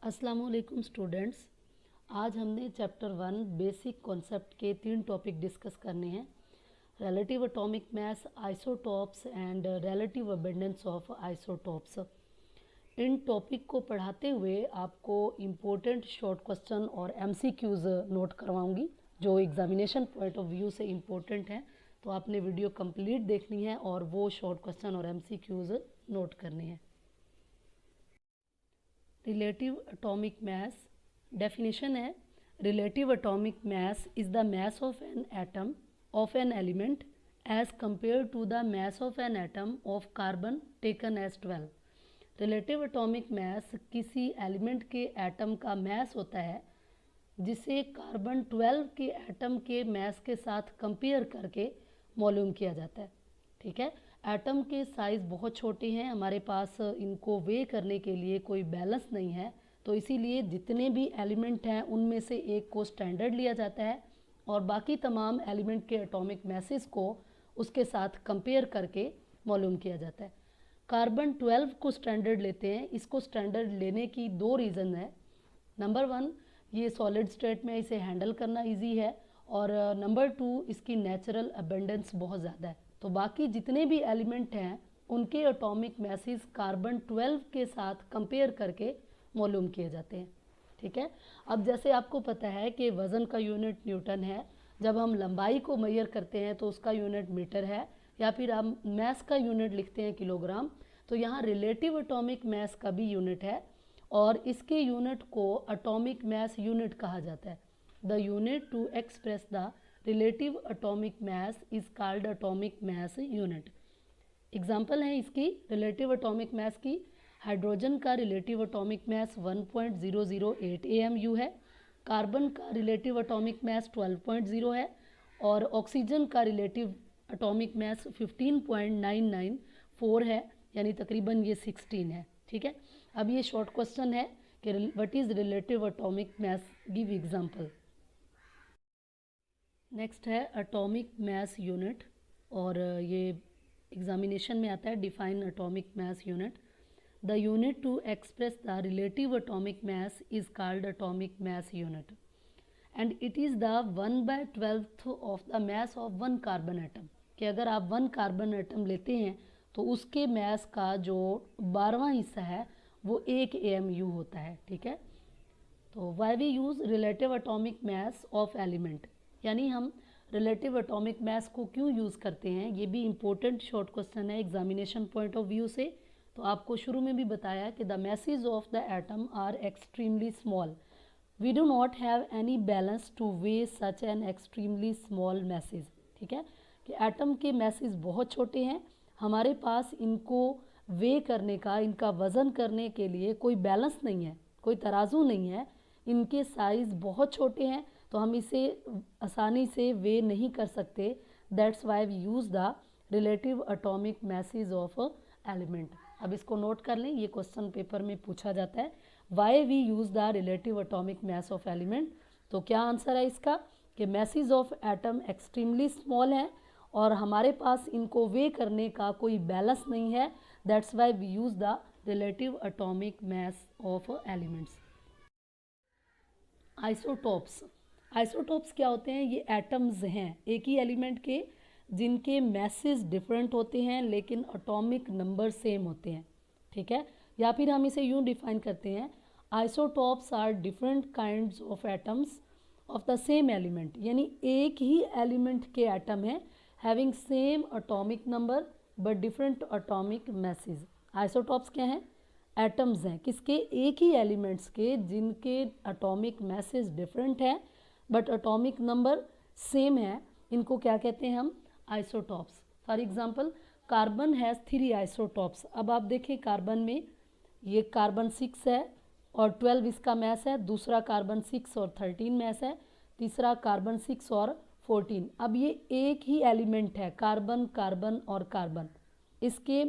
अस्सलाम वालेकुम स्टूडेंट्स। आज हमने चैप्टर 1 बेसिक कॉन्सेप्ट के 3 टॉपिक डिस्कस करने हैं। Relative atomic mass, isotopes and relative abundance of isotopes. इन टॉपिक को पढ़ाते हुए आपको इम्पोर्टेंट शॉर्ट क्वेश्चन और एमसीक्यूज़ नोट करवाऊंगी जो एग्जामिनेशन पॉइंट ऑफ व्यू से इम्पोर्टेंट हैं। तो आपने वीडियो कंप्लीट देखनी है और वो शॉर्ट क्वेश्चन और एमसीक्यूज़ नोट करने हैं। रिलेटिव एटॉमिक मास डेफिनेशन है, relative atomic mass is the mass of an atom of an element as compare to the mass of an atom of carbon taken as 12। Relative atomic mass किसी element के atom का मास होता है जिसे carbon 12 के atom के मास के साथ कंपेयर करके मालूम किया जाता है। ठीक है, एटम के साइज़ बहुत छोटे हैं, हमारे पास इनको वे करने के लिए कोई बैलेंस नहीं है, तो इसीलिए जितने भी एलिमेंट हैं उनमें से एक को स्टैंडर्ड लिया जाता है और बाकी तमाम एलिमेंट के एटॉमिक मैसेज को उसके साथ कंपेयर करके मालूम किया जाता है। कार्बन 12 को स्टैंडर्ड लेते हैं। इसको स्टैंडर्ड लेने की 2 रीज़न है। नंबर 1, ये सॉलिड स्टेट में इसे हैंडल करना इजी है, और नंबर 2, इसकी नेचुरल अबंडेंस बहुत ज़्यादा है। तो बाकी जितने भी एलिमेंट हैं उनके एटॉमिक मैसेज कार्बन 12 के साथ कंपेयर करके मालूम किए जाते हैं। ठीक है, अब जैसे आपको पता है कि वज़न का यूनिट न्यूटन है, जब हम लंबाई को मेजर करते हैं तो उसका यूनिट मीटर है, या फिर हम मैस का यूनिट लिखते हैं किलोग्राम। तो यहाँ रिलेटिव एटॉमिक मैस का भी यूनिट है और इसके यूनिट को एटॉमिक मैस यूनिट कहा जाता है। The unit to express the relative atomic mass is called atomic mass unit. Example है इसकी रिलेटिव एटॉमिक मैस की। हाइड्रोजन का रिलेटिव एटॉमिक मैस 1.008 AMU है, कार्बन का रिलेटिव एटॉमिक मैस 12.0 है और ऑक्सीजन का रिलेटिव एटॉमिक मैस 15.994 है, यानी तकरीबन ये 16 है। ठीक है, अब ये शॉर्ट क्वेश्चन है कि what is relative atomic mass, give example. Next है एटॉमिक मैस यूनिट, और ये एग्जामिनेशन में आता है define atomic mass unit. The unit to express the relative atomic mass is called atomic mass unit and it is the 1/12 of the mass of 1 carbon atom. कि अगर आप 1 carbon atom लेते हैं तो उसके मैस का जो 12वां हिस्सा है वो 1 AMU होता है। ठीक है, तो why we use relative atomic mass of element, यानी हम रिलेटिव एटॉमिक मैस को क्यों यूज़ करते हैं, ये भी इम्पोर्टेंट शॉर्ट क्वेश्चन है एग्जामिनेशन पॉइंट ऑफ व्यू से। तो आपको शुरू में भी बताया कि the masses of the atom are extremely small, we do not have any balance to weigh such an extremely small masses. ठीक है, कि एटम के मैसेज बहुत छोटे हैं, हमारे पास इनको वे करने का, इनका वज़न करने के लिए कोई बैलेंस नहीं है, कोई तराजू नहीं है, इनके साइज़ बहुत छोटे हैं, तो हम इसे आसानी से वे नहीं कर सकते। That's why we use the relative atomic masses of element. अब इसको नोट कर लें, ये क्वेश्चन पेपर में पूछा जाता है, why we use the relative atomic mass of element. तो क्या आंसर है इसका कि masses of atom extremely small है और हमारे पास इनको वे करने का कोई बैलेंस नहीं है। That's why we use the relative atomic mass of elements. Isotopes, isotopes क्या होते हैं? ये एटम्स हैं एक ही एलिमेंट के जिनके मैसेज डिफरेंट होते हैं लेकिन एटॉमिक नंबर सेम होते हैं। ठीक है, या फिर हम इसे यूं डिफाइन करते हैं, isotopes are different kinds of atoms of the same element, यानी एक ही एलिमेंट के एटम हैं having same atomic number but different atomic masses. Isotopes क्या हैं? एटम्स हैं किसके? एक ही एलिमेंट्स के जिनके एटॉमिक मैसेज डिफरेंट है बट एटॉमिक नंबर सेम है, इनको क्या कहते हैं हम? Isotopes. For example carbon has 3 isotopes. अब आप देखें कार्बन में ये कार्बन 6 है और 12 इसका मैस है, दूसरा कार्बन 6 और 13 मैस है, तीसरा कार्बन 6 और 14। अब ये एक ही एलिमेंट है, कार्बन कार्बन और कार्बन, इसके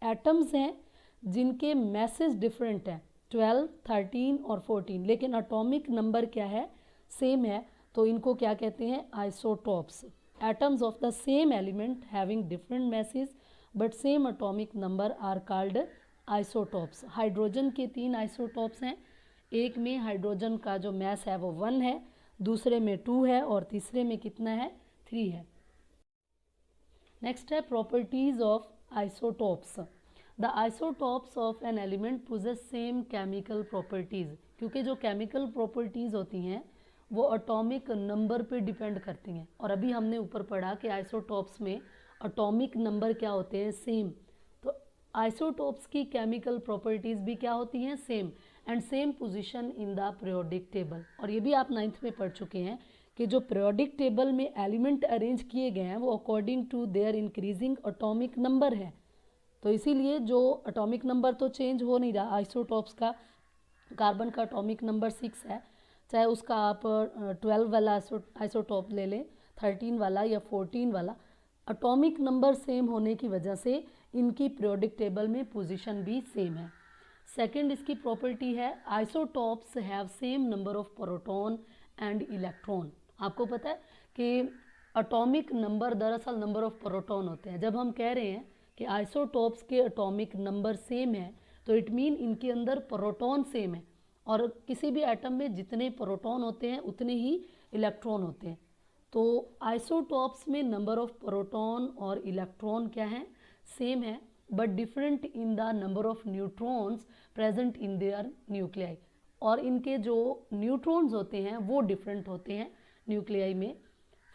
एटम्स हैं जिनके मैसेज डिफरेंट हैं 12, 13 और 14, लेकिन एटॉमिक नंबर क्या है? सेम है। तो इनको क्या कहते हैं? Isotopes. Atoms of the same element having different masses but same atomic number are called isotopes. Hydrogen के 3 आइसोटॉप्स हैं, एक में हाइड्रोजन का जो मास है वो 1 है, दूसरे में 2 है और तीसरे में कितना है 3 है। नेक्स्ट है properties of isotopes. The isotopes of an element possess same chemical properties, क्योंकि जो केमिकल प्रॉपर्टीज होती हैं वो एटॉमिक नंबर पे डिपेंड करती हैं। और अभी हमने ऊपर पढ़ा कि आइसोटोप्स में एटॉमिक नंबर क्या होते हैं, सेम। तो आइसोटोप्स की केमिकल प्रॉपर्टीज भी क्या होती हैं, same, and same position in the periodic table. और ये भी आप 9th में पढ़ चुके हैं कि जो पीरियोडिक टेबल में एलिमेंट अरेंज किए गए हैं वो according to their increasing atomic number है। तो इसीलिए जो एटॉमिक नंबर तो चेंज हो नहीं रहा आइसोटोप्स का। कार्बन का एटॉमिक नंबर 6 है, चाहे उसका आप 12 वाला आइसोटोप ले लें, 13 वाला या 14 वाला, एटॉमिक नंबर सेम होने की वजह से इनकी पीरियोडिक टेबल में पोजीशन भी सेम है। सेकंड इसकी प्रॉपर्टी है isotopes have same number of proton and electron. आपको पता है कि एटॉमिक नंबर दरअसल नंबर ऑफ प्रोटॉन होते हैं। जब हम कह रहे हैं कि आइसोटोप्स के एटॉमिक नंबर सेम है तो इट मीन इनके अंदर प्रोटॉन सेम है, और किसी भी एटम में जितने प्रोटॉन होते हैं उतने ही इलेक्ट्रॉन होते हैं। तो आइसोटोप्स में नंबर ऑफ प्रोटॉन और इलेक्ट्रॉन क्या है, सेम है, but different in the number of neutrons present in their nuclei. और इनके जो न्यूट्रॉन्स होते हैं वो डिफरेंट होते हैं न्यूक्लियाई में।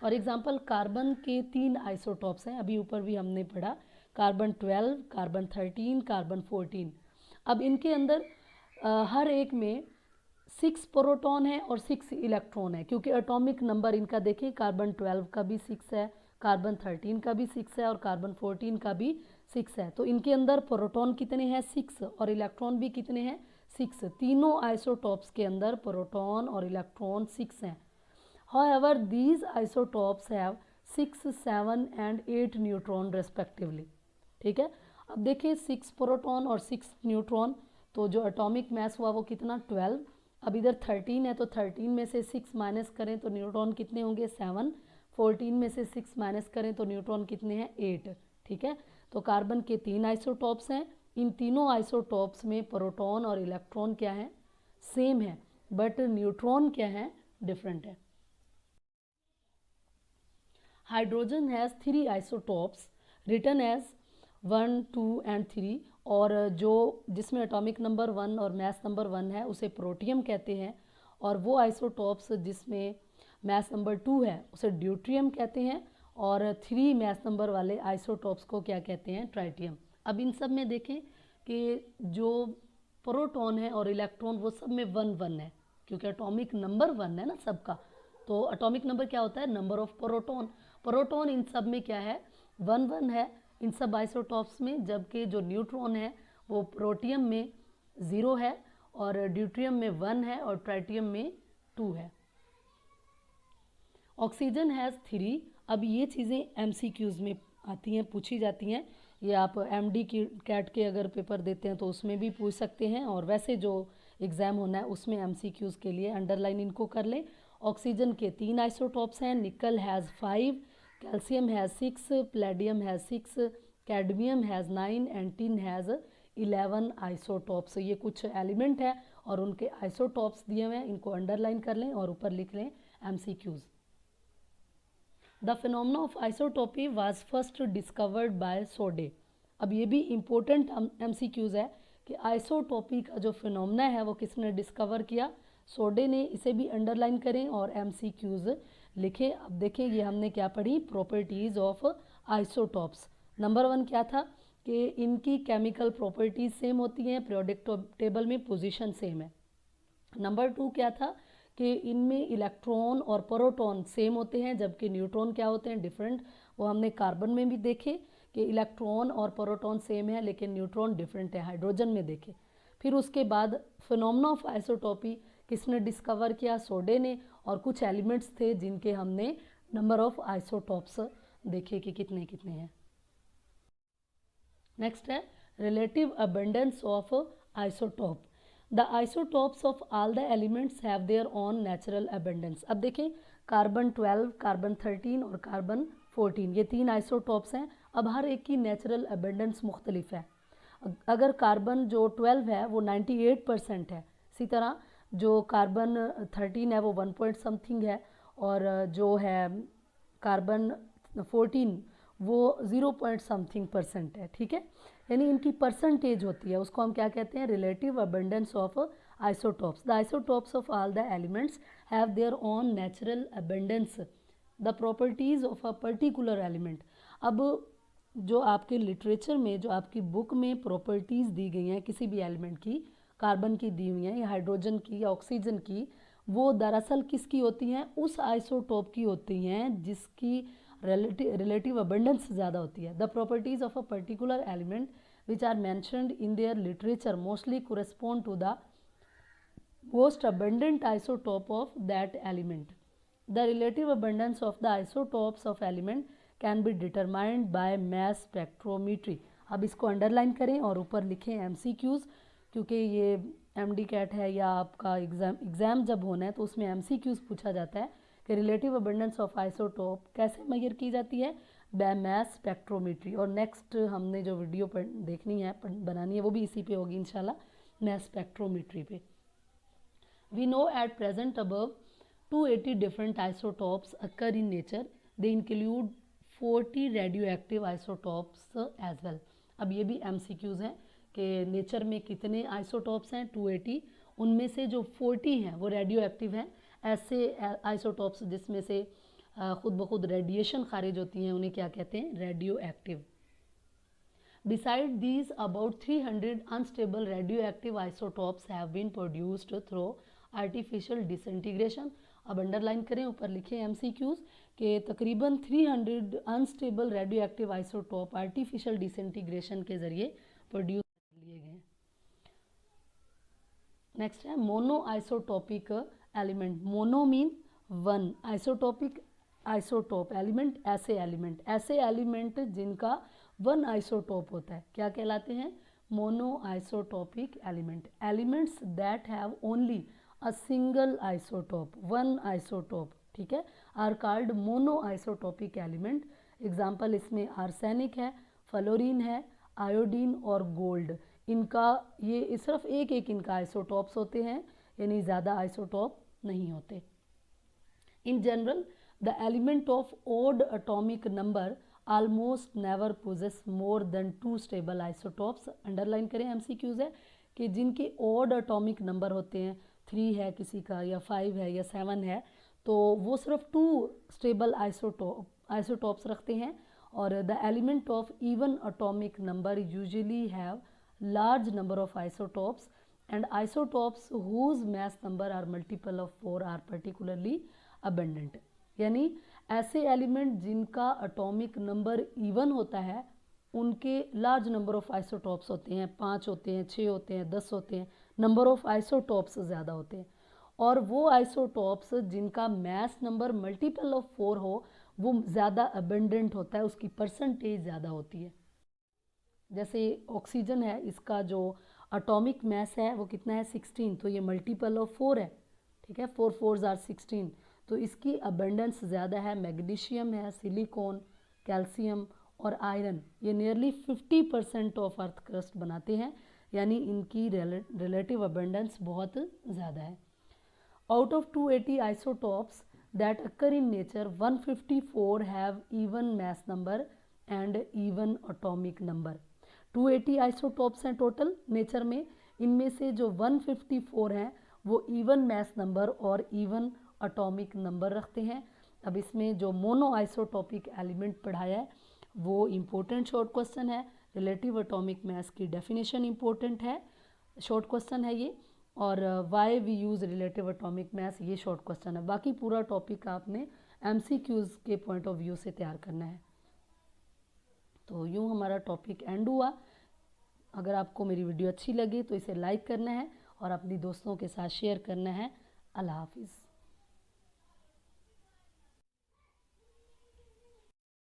फॉर एग्जांपल कार्बन के 3 आइसोटोप्स हैं, अभी ऊपर भी हमने पढ़ा, कार्बन 12, कार्बन 13, कार्बन 14। अब इनके अंदर हर एक में 6 प्रोटॉन है और 6 इलेक्ट्रॉन है, क्योंकि एटॉमिक नंबर इनका देखें, कार्बन 12 का भी 6 है, कार्बन 13 का भी 6 है और कार्बन 14 का भी 6 है। तो इनके अंदर प्रोटॉन कितने हैं, 6, और इलेक्ट्रॉन भी कितने हैं, 6। तीनों आइसोटोप्स के अंदर प्रोटॉन और इलेक्ट्रॉन 6 हैं। However, these isotopes have 6, 7 and 8 neutron respectively. ठीक है, अब देखिए 6 प्रोटॉन और 6 न्यूट्रॉन, तो जो एटॉमिक मास हुआ वो कितना, 12। अब इधर 13 है तो 13 में से 6 माइनस करें तो न्यूट्रॉन कितने होंगे, 7। 14 में से 6 माइनस करें तो न्यूट्रॉन कितने हैं, 8। ठीक है, तो कार्बन के 3 आइसोटोप्स हैं। इन तीनों आइसोटोप्स में प्रोटॉन और इलेक्ट्रॉन क्या है, सेम है, बट न्यूट्रॉन क्या है, डिफरेंट है। Hydrogen has 3 isotopes written as 1, 2 and 3, और जो जिसमें एटॉमिक नंबर 1 और मास नंबर 1 है उसे प्रोटियम कहते हैं, और वो आइसोटोप्स जिसमें मास नंबर 2 है उसे ड्यूट्रियम कहते हैं, और 3 मास नंबर वाले आइसोटोप्स को क्या कहते हैं, ट्राइटियम। अब इन सब में देखें कि जो प्रोटॉन है और इलेक्ट्रॉन वो सब में 1, 1 है, क्योंकि एटॉमिक नंबर 1 है ना सबका। तो एटॉमिक नंबर क्या होता है, नंबर ऑफ प्रोटॉन। प्रोटॉन इन सब में क्या है, 1, 1 है इन सब आइसोटॉप्स में, जबकि जो न्यूट्रॉन है वो प्रोटियम में 0 है, और ड्यूट्रियम में 1 है, और ट्राइटियम में 2 है। Oxygen has 3। अब ये चीज़ें MCQs में आती हैं, पूछी जाती हैं। ये आप MD की कैट के अगर पेपर देते हैं तो उसमें भी पूछ सकते हैं, और वैसे जो एग्ज़ाम होना है उसमें MCQs के लिए अंडरलाइन इनको कर लें। ऑक्सीजन के 3 आइसोटोप्स हैं, निकल has 5, calcium has 6, Palladium has 6, cadmium has 9 and tin has 11 isotopes. ये कुछ एलिमेंट है और उनके आइसोटोप्स दिए हुए हैं, इनको अंडरलाइन कर लें और ऊपर लिख लें MCQs। The phenomena of isotopy was first discovered by Soddy. अब ये भी इम्पोर्टेंट MCQs है कि आइसोटोपी का जो फिनोमेना है वो किसने डिस्कवर किया, सोडे ने। इसे भी अंडरलाइन करें और MCQs लिखें। अब देखें ये हमने क्या पढ़ी, प्रॉपर्टीज़ ऑफ आइसोटोप्स। नंबर 1 क्या था कि इनकी केमिकल प्रॉपर्टीज़ सेम होती हैं, पीरियोडिक टेबल में पोजीशन सेम है। नंबर 2 क्या था कि इनमें इलेक्ट्रॉन और प्रोटॉन सेम होते हैं, जबकि न्यूट्रॉन क्या होते हैं, डिफरेंट। वो हमने कार्बन में भी देखे कि इलेक्ट्रॉन और प्रोटॉन सेम है लेकिन न्यूट्रॉन डिफरेंट है, हाइड्रोजन में देखे। फिर उसके बाद फिनोमेना ऑफ आइसोटोपी किसने डिस्कवर किया, सोडे ने, और कुछ एलिमेंट्स थे जिनके हमने नंबर ऑफ आइसोटोप्स देखे कि कितने कितने हैं। नेक्स्ट है relative abundance of isotope. The isotopes of all the elements have their on natural abundance. अब देखें कार्बन 12, कार्बन 13 और कार्बन 14, ये 3 आइसोटोप्स हैं। अब हर एक की नेचुरल अबंडेंस मुख्तलिफ है। अगर कार्बन जो 12 है वो 98% है, इसी तरह जो कार्बन 13 है वो 1 पॉइंट समथिंग है, और जो है कार्बन 14 वो 0 पॉइंट समथिंग % है, ठीक है। यानी इनकी परसेंटेज होती है, उसको हम क्या कहते हैं, relative abundance of isotopes. The isotopes of all the elements have their own natural abundance the properties of a particular element. अब जो आपके लिटरेचर में, जो आपकी बुक में प्रॉपर्टीज़ दी गई हैं किसी भी एलिमेंट की, कार्बन की दी हुई हैं या हाइड्रोजन की या ऑक्सीजन की, वो दरअसल किसकी होती हैं, उस आइसोटॉप की होती हैं जिसकी रिलेटिव अबंडेंस ज़्यादा होती है। The properties of a particular element which are mentioned in their literature mostly correspond to the most abundant isotope of that element. The relative abundance of the isotopes of element can be determined by mass spectrometry. अब इसको underline करें और ऊपर लिखें MCQs, क्योंकि ये MD-CAT है या आपका एग्ज़ाम जब होना है तो उसमें MCQs पूछा जाता है कि रिलेटिव अबंडेंस ऑफ आइसोटोप कैसे मेजर की जाती है, बाय मैस स्पेक्ट्रोमेट्री। और नेक्स्ट हमने जो वीडियो देखनी है, बनानी है, वो भी इसी पे होगी इंशाल्लाह, मैस स्पेक्ट्रोमेट्री पे। We know at present above 280 different isotopes occur in nature. They include 40 radioactive isotopes as well. अब ये भी MCQs हैं कि नेचर में कितने आइसोटॉप्स हैं, 280, उनमें से जो 40 हैं वो रेडियो एक्टिव हैं। ऐसे आइसोटॉप्स जिसमें से खुद ब खुद रेडिएशन खारिज होती हैं उन्हें क्या कहते हैं, radio active. Beside these, about 300 unstable radioactive isotopes have been produced through artificial disintegration. अब अंडरलाइन करें, ऊपर लिखे MCQs कि तकरीबन 300 unstable radioactive isotope artificial disintegration के ज़रिए प्रोड्यूस कर लिए गए। नेक्स्ट है mono isotopic element. Mono mean one, isotopic isotope element, ऐसे एलिमेंट जिनका वन आइसोटॉप होता है क्या कहलाते हैं, मोनो आइसोटॉपिक एलिमेंट। Elements that have only a single isotope, one isotope, ठीक है, are called mono isotopic element. Example इसमें आर्सेनिक है, फ्लोरीन है, आयोडीन और गोल्ड। इनका ये सिर्फ एक एक इनका आइसोटॉप्स होते हैं, यानी ज़्यादा आइसोटॉप नहीं होते। In general the element of odd atomic number almost never possess more than 2 stable isotopes. Underline करें, MCQs है कि जिनके odd atomic number होते हैं, 3 है किसी का या 5 है या 7 है, तो वो सिर्फ 2 stable isotopes रखते हैं। और the element of even atomic number usually have large number of isotopes, and isotopes whose mass number are multiple of 4 are particularly abundant. यानी ऐसे एलिमेंट जिनका एटॉमिक नंबर इवन होता है उनके लार्ज नंबर ऑफ आइसोटॉप्स होते हैं, 5 होते हैं, 6 होते हैं, 10 होते हैं, नंबर ऑफ आइसोटॉप्स ज़्यादा होते हैं। और वो आइसोटॉप्स जिनका मैस नंबर मल्टीपल ऑफ 4 हो वो ज़्यादा अबंडेंट होता है, उसकी परसेंटेज ज़्यादा होती है। जैसे ऑक्सीजन है, इसका जो एटॉमिक मैस है वो कितना है, 16, तो ये मल्टीपल ऑफ 4 है, ठीक है, 4 4s आर 16, तो इसकी अबंडेंस ज़्यादा है। मैग्नीशियम है, सिलिकॉन, कैल्शियम और आयरन, ये नियरली 50% ऑफ अर्थ क्रस्ट बनाते हैं, यानी इनकी रिलेटिव अबंडेंस बहुत ज़्यादा है। Out of 280 isotopes that occur in nature, 154 have even mass number and even atomic number. 280 isotopes हैं टोटल नेचर में, इनमें से जो 154 हैं वो इवन मैस नंबर और इवन एटॉमिक नंबर रखते हैं। अब इसमें जो मोनो आइसोटॉपिक एलिमेंट पढ़ाया है वो इम्पोर्टेंट शॉर्ट क्वेश्चन है। रिलेटिव एटॉमिक मैस की डेफिनेशन इम्पोर्टेंट है, शॉर्ट क्वेश्चन है ये, और why we use relative atomic mass, ये शॉर्ट क्वेश्चन है। बाकी पूरा टॉपिक आपने MCQs के पॉइंट ऑफ व्यू से तैयार करना है। तो यूँ हमारा टॉपिक एंड हुआ। अगर आपको मेरी वीडियो अच्छी लगी तो इसे लाइक करना है और अपनी दोस्तों के साथ शेयर करना है। अल्लाह हाफिज़।